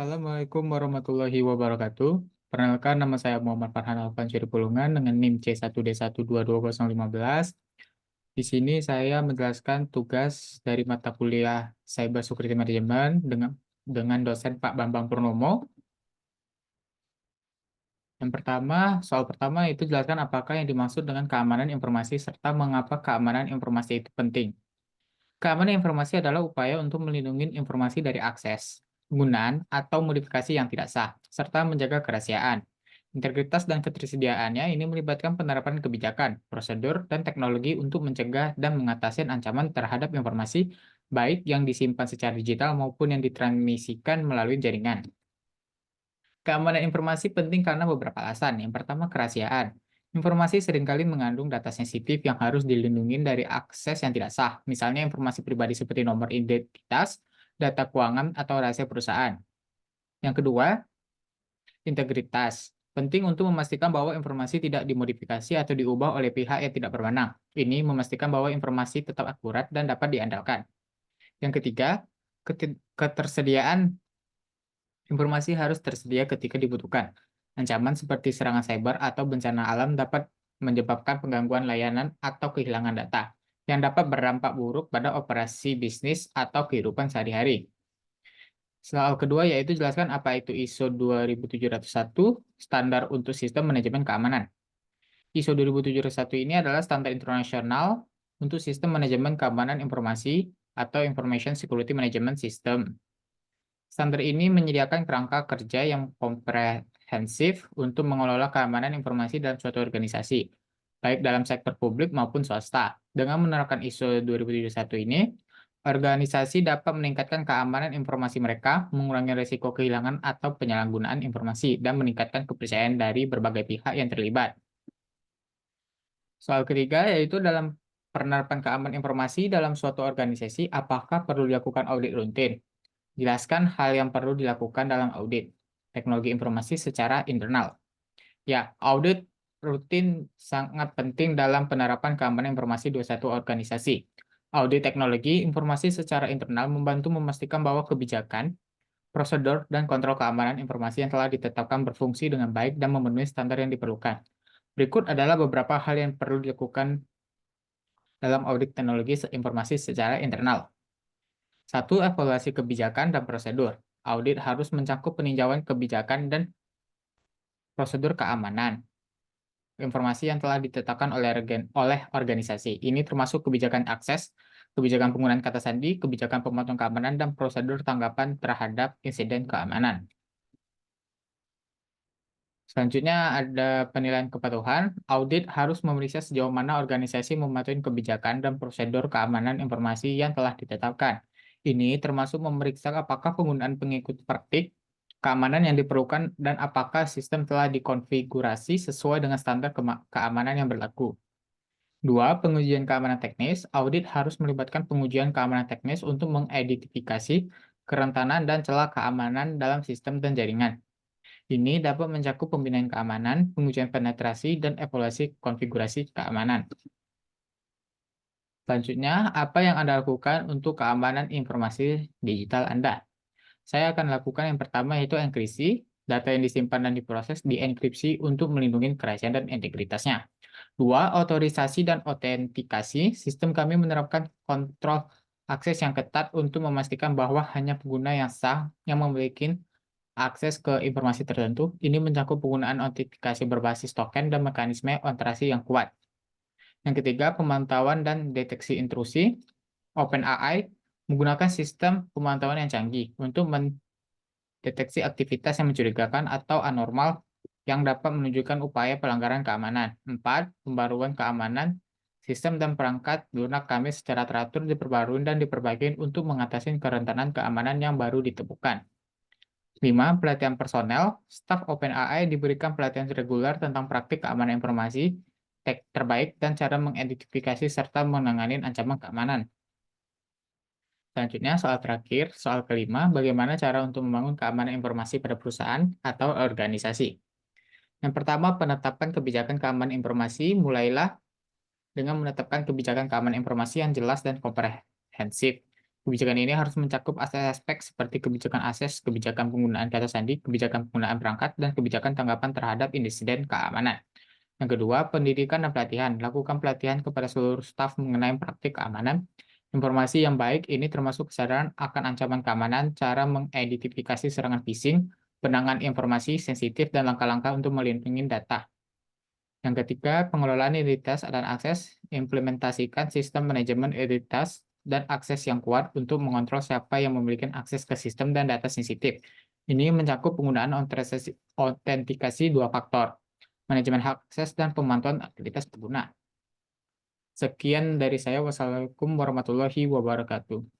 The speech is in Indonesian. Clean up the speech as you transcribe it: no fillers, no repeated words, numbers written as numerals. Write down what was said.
Assalamualaikum warahmatullahi wabarakatuh. Perkenalkan, nama saya Muhammad Farhan Alfansyri Pulungan dengan NIM C1D1222015. Di sini saya menjelaskan tugas dari mata kuliah Cyber Security Management dengan dosen Pak Bambang Purnomo. Yang pertama, soal pertama itu jelaskan apakah yang dimaksud dengan keamanan informasi serta mengapa keamanan informasi itu penting. Keamanan informasi adalah upaya untuk melindungi informasi dari akses, penggunaan, atau modifikasi yang tidak sah, serta menjaga kerahasiaan. Integritas dan ketersediaannya ini melibatkan penerapan kebijakan, prosedur, dan teknologi untuk mencegah dan mengatasi ancaman terhadap informasi, baik yang disimpan secara digital maupun yang ditransmisikan melalui jaringan. Keamanan informasi penting karena beberapa alasan. Yang pertama, kerahasiaan. Informasi seringkali mengandung data sensitif yang harus dilindungi dari akses yang tidak sah, misalnya informasi pribadi seperti nomor identitas, data keuangan, atau rahasia perusahaan. Yang kedua, integritas. Penting untuk memastikan bahwa informasi tidak dimodifikasi atau diubah oleh pihak yang tidak berwenang. Ini memastikan bahwa informasi tetap akurat dan dapat diandalkan. Yang ketiga, ketersediaan informasi harus tersedia ketika dibutuhkan. Ancaman seperti serangan cyber atau bencana alam dapat menyebabkan penggangguan layanan atau kehilangan data, yang dapat berdampak buruk pada operasi bisnis atau kehidupan sehari-hari. Soal kedua yaitu jelaskan apa itu ISO 2701, standar untuk sistem manajemen keamanan. ISO 2701 ini adalah standar internasional untuk sistem manajemen keamanan informasi atau Information Security Management System. Standar ini menyediakan kerangka kerja yang komprehensif untuk mengelola keamanan informasi dalam suatu organisasi, baik dalam sektor publik maupun swasta. Dengan menerapkan ISO 2071 ini, organisasi dapat meningkatkan keamanan informasi mereka, mengurangi risiko kehilangan atau penyalahgunaan informasi, dan meningkatkan kepercayaan dari berbagai pihak yang terlibat. Soal ketiga yaitu dalam penerapan keamanan informasi dalam suatu organisasi, apakah perlu dilakukan audit rutin? Jelaskan hal yang perlu dilakukan dalam audit teknologi informasi secara internal. Ya, audit rutin sangat penting dalam penerapan keamanan informasi di suatu organisasi. Audit teknologi informasi secara internal membantu memastikan bahwa kebijakan, prosedur, dan kontrol keamanan informasi yang telah ditetapkan berfungsi dengan baik dan memenuhi standar yang diperlukan. Berikut adalah beberapa hal yang perlu dilakukan dalam audit teknologi informasi secara internal. 1. Evaluasi kebijakan dan prosedur. Audit harus mencakup peninjauan kebijakan dan prosedur keamanan informasi yang telah ditetapkan oleh organisasi. Ini termasuk kebijakan akses, kebijakan penggunaan kata sandi, kebijakan pemotongan keamanan, dan prosedur tanggapan terhadap insiden keamanan. Selanjutnya ada penilaian kepatuhan. Audit harus memeriksa sejauh mana organisasi mematuhi kebijakan dan prosedur keamanan informasi yang telah ditetapkan. Ini termasuk memeriksa apakah penggunaan pengikut praktik, keamanan yang diperlukan, dan apakah sistem telah dikonfigurasi sesuai dengan standar keamanan yang berlaku. 2. Pengujian keamanan teknis. Audit harus melibatkan pengujian keamanan teknis untuk mengidentifikasi kerentanan dan celah keamanan dalam sistem dan jaringan. Ini dapat mencakup pembinaan keamanan, pengujian penetrasi, dan evaluasi konfigurasi keamanan. Selanjutnya, apa yang Anda lakukan untuk keamanan informasi digital Anda? Saya akan lakukan yang pertama yaitu enkripsi. Data yang disimpan dan diproses dienkripsi untuk melindungi kerahasiaan dan integritasnya. 2. Otorisasi dan autentikasi. Sistem kami menerapkan kontrol akses yang ketat untuk memastikan bahwa hanya pengguna yang sah yang memiliki akses ke informasi tertentu. Ini mencakup penggunaan autentikasi berbasis token dan mekanisme otentikasi yang kuat. Yang ketiga, pemantauan dan deteksi intrusi. OpenAI menggunakan sistem pemantauan yang canggih untuk mendeteksi aktivitas yang mencurigakan atau anormal yang dapat menunjukkan upaya pelanggaran keamanan. 4. Pembaruan keamanan. Sistem dan perangkat lunak kami secara teratur diperbarui dan diperbaiki untuk mengatasi kerentanan keamanan yang baru ditemukan. 5. Pelatihan personel. Staf OpenAI diberikan pelatihan reguler tentang praktik keamanan informasi terbaik dan cara mengidentifikasi serta menangani ancaman keamanan. Selanjutnya, soal terakhir, soal kelima, bagaimana cara untuk membangun keamanan informasi pada perusahaan atau organisasi. Yang pertama, penetapan kebijakan keamanan informasi. Mulailah dengan menetapkan kebijakan keamanan informasi yang jelas dan komprehensif. Kebijakan ini harus mencakup aspek-aspek seperti kebijakan akses, kebijakan penggunaan data sandi, kebijakan penggunaan perangkat, dan kebijakan tanggapan terhadap insiden keamanan. Yang kedua, pendidikan dan pelatihan. Lakukan pelatihan kepada seluruh staf mengenai praktik keamanan. Informasi yang baik ini termasuk kesadaran akan ancaman keamanan, cara mengidentifikasi serangan phishing, penanganan informasi sensitif, dan langkah-langkah untuk melindungi data. Yang ketiga, pengelolaan identitas dan akses. Implementasikan sistem manajemen identitas dan akses yang kuat untuk mengontrol siapa yang memiliki akses ke sistem dan data sensitif. Ini mencakup penggunaan autentikasi dua faktor, manajemen hak akses, dan pemantauan aktivitas pengguna. Sekian dari saya. Wassalamualaikum warahmatullahi wabarakatuh.